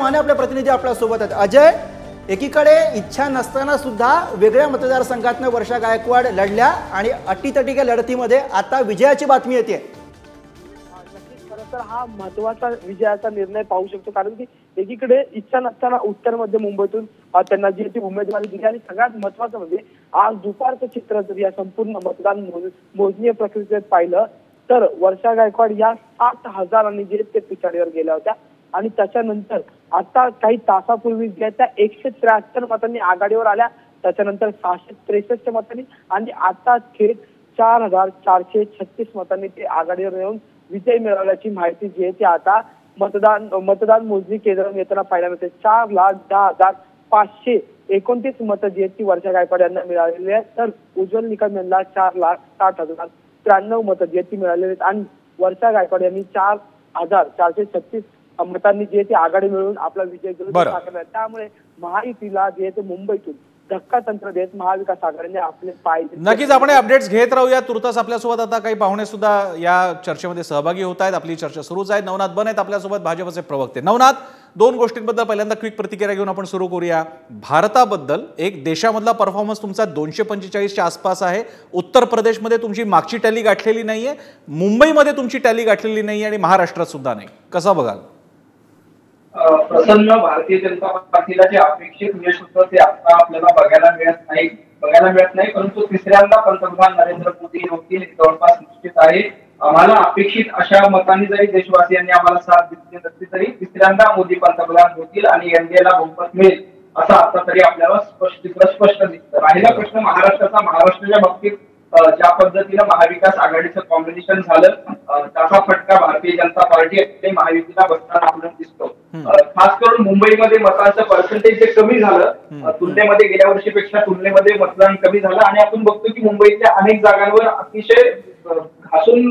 माने आपले प्रतिनिधी आपल्या सोबत आहेत। अजय, एकीकडे इच्छा नसताना सुद्धा वेगळ्या मतदारसंघातून वर्षा गायकवाड लढल्या आणि अटीतटीच्या लढतीमध्ये आता विजयाची बातमी येते। तर हा महत्वाचा विजयाचा निर्णय पाहू शकतो, कारण की एकीकडे इच्छा नसताना उत्तर मध्य मुंबईतून त्यांना जी ती उमेदवारी दिली आणि सगळ्यात महत्वाचं म्हणजे आज दुपारचं चित्र जर या संपूर्ण मतदान मोजणी प्रक्रियेत पाहिलं तर वर्षा गायकवाड या 60,000 जे ते पिछाडीवर गेल्या होत्या आणि त्याच्यानंतर आता काही तासापूर्वी ज्या त्या 173 मतांनी आघाडीवर आल्या, त्याच्यानंतर 663 मतांनी आणि आता थेट 4,436 मतांनी ते आघाडीवर येऊन विजय मिळवल्याची माहिती जी आहे ती आता मतदान मोजणी केंद्रावर येताना पाहायला मिळते। 4,10,529 मतं जी आहेत ती वर्षा गायकवाड यांना मिळालेली आहेत, तर उज्ज्वल निकम यांना 4,60,093 मतं जी आहेत ती मिळालेली आहेत आणि वर्षा गायकवाड यांनी 4,436 मतांनी जे ते आघाडी मिळवून आपला विजय मिळवला। त्यामुळे महायुतीला जे ते मुंबईतून धक्का तंत्र देत महाविकास आघाडीने आपले पाय नक्कीच आपण अपडेट्स घेत राहूया। तुर्तास आपल्यासोबत आता काही पाहुणे सुद्धा या चर्चेमध्ये सहभागी होत आहेत। आपली चर्चा सुरूच आहे। नवनाथ बन आहेत आपल्यासोबत, भाजपचे प्रवक्ते। नवनाथ, दोन गोष्टींबद्दल पहिल्यांदा क्विक प्रतिक्रिया घेऊन आपण सुरू करूया। भारताबद्दल एक देशामधला परफॉर्मन्स तुमचा 245च्या आसपास आहे। उत्तर प्रदेशमध्ये तुमची मागची टॅली गाठलेली नाहीये, मुंबईमध्ये तुमची टॅली गाठलेली नाहीये आणि महाराष्ट्रात सुद्धा नाही। कसा बघाल? प्रसन्न भारतीय जनता पार्टीला जे अपेक्षित यश होतं ते आता आपल्याला बघायला मिळत नाही, परंतु तिसऱ्यांदा पंतप्रधान नरेंद्र मोदी होतील जवळपास निश्चित आहे। आम्हाला अपेक्षित अशा मतांनी जरी देशवासियांनी आम्हाला साथ दिली नसली तरी तिसऱ्यांदा मोदी पंतप्रधान होतील आणि एनडीएला बहुमत मिळेल असं आता तरी आपल्याला स्पष्ट दिसतं। राहिला प्रश्न महाराष्ट्राचा। महाराष्ट्राच्या बाबतीत ज्या पद्धतीनं महाविकास आघाडीचं कॉम्बिनेशन झालं त्याचा फटका भारतीय जनता पार्टी आणि महायुतीला बसताना आपल्याला दिसतो। खास करून मुंबईमध्ये मतांचं पर्सेंटेज जे कमी झालं तुलनेमध्ये गेल्या वर्षीपेक्षा तुलनेमध्ये मतदान कमी झालं आणि आपण बघतो की मुंबईच्या अनेक जागांवर अतिशय घासून